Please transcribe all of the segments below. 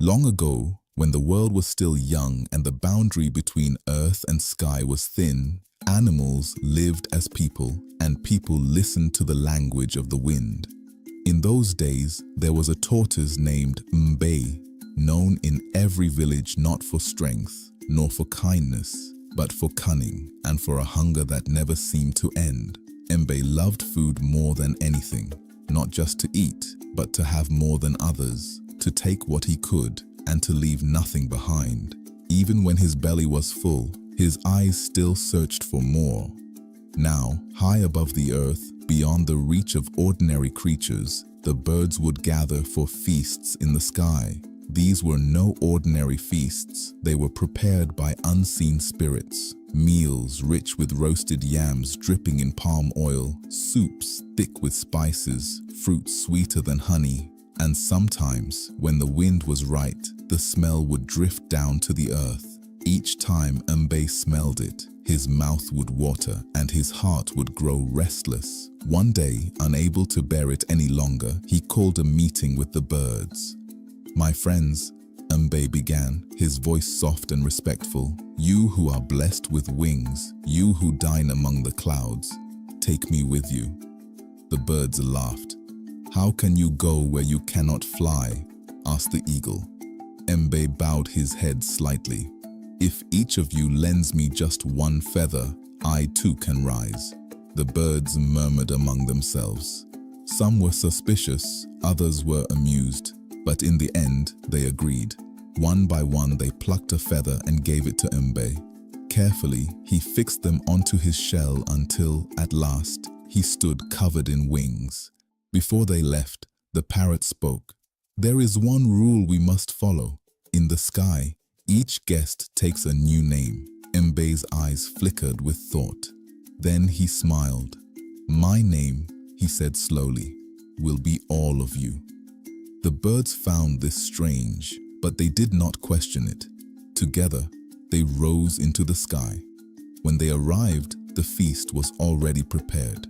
Long ago, when the world was still young and the boundary between earth and sky was thin, animals lived as people, and people listened to the language of the wind. In those days, there was a tortoise named Mbe, known in every village not for strength, nor for kindness, but for cunning and for a hunger that never seemed to end. Mbe loved food more than anything, not just to eat, but to have more than others, to take what he could, and to leave nothing behind. Even when his belly was full, his eyes still searched for more. Now, high above the earth, beyond the reach of ordinary creatures, the birds would gather for feasts in the sky. These were no ordinary feasts. They were prepared by unseen spirits. Meals rich with roasted yams dripping in palm oil, soups thick with spices, fruits sweeter than honey. And sometimes, when the wind was right, the smell would drift down to the earth. Each time Mbe smelled it, his mouth would water and his heart would grow restless. One day, unable to bear it any longer, he called a meeting with the birds. "My friends," Mbe began, his voice soft and respectful, "you who are blessed with wings, you who dine among the clouds, take me with you." The birds laughed. "How can you go where you cannot fly?" asked the eagle. Mbe bowed his head slightly. "If each of you lends me just one feather, I too can rise." The birds murmured among themselves. Some were suspicious, others were amused, but in the end they agreed. One by one they plucked a feather and gave it to Mbe. Carefully, he fixed them onto his shell until, at last, he stood covered in wings. Before they left, the parrot spoke. "There is one rule we must follow. In the sky, each guest takes a new name." Mbe's eyes flickered with thought. Then he smiled. "My name," he said slowly, "will be all of you." The birds found this strange, but they did not question it. Together, they rose into the sky. When they arrived, the feast was already prepared.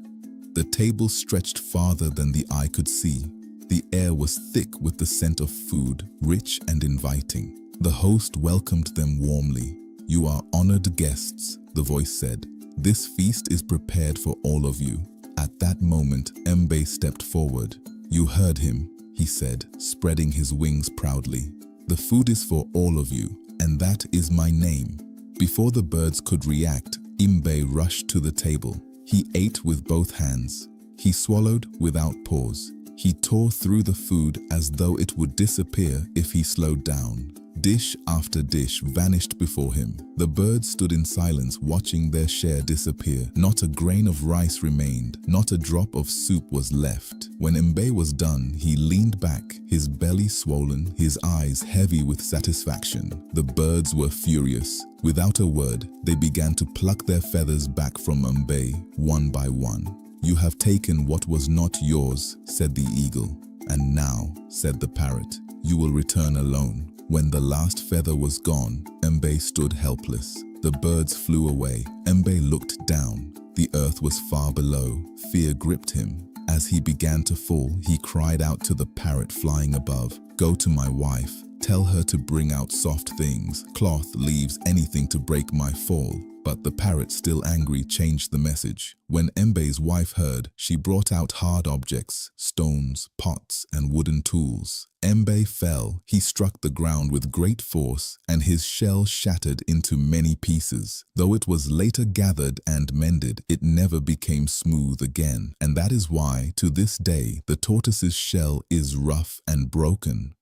The table stretched farther than the eye could see. The air was thick with the scent of food, rich and inviting. The host welcomed them warmly. "You are honored guests," the voice said. "This feast is prepared for all of you." At that moment, Mbe stepped forward. "You heard him," he said, spreading his wings proudly. "The food is for all of you, and that is my name." Before the birds could react, Mbe rushed to the table. He ate with both hands. He swallowed without pause. He tore through the food as though it would disappear if he slowed down. Dish after dish vanished before him. The birds stood in silence watching their share disappear. Not a grain of rice remained. Not a drop of soup was left. When Mbe was done, he leaned back, his belly swollen, his eyes heavy with satisfaction. The birds were furious. Without a word, they began to pluck their feathers back from Mbe, one by one. "You have taken what was not yours," said the eagle. "And now," said the parrot, "you will return alone." When the last feather was gone, Mbe stood helpless. The birds flew away. Mbe looked down. The earth was far below. Fear gripped him. As he began to fall, he cried out to the parrot flying above, "Go to my wife. Tell her to bring out soft things, cloth, leaves, anything to break my fall." But the parrot, still angry, changed the message. When Mbe's wife heard, she brought out hard objects, stones, pots, and wooden tools. Mbe fell. He struck the ground with great force, and his shell shattered into many pieces. Though it was later gathered and mended, it never became smooth again. And that is why, to this day, the tortoise's shell is rough and broken.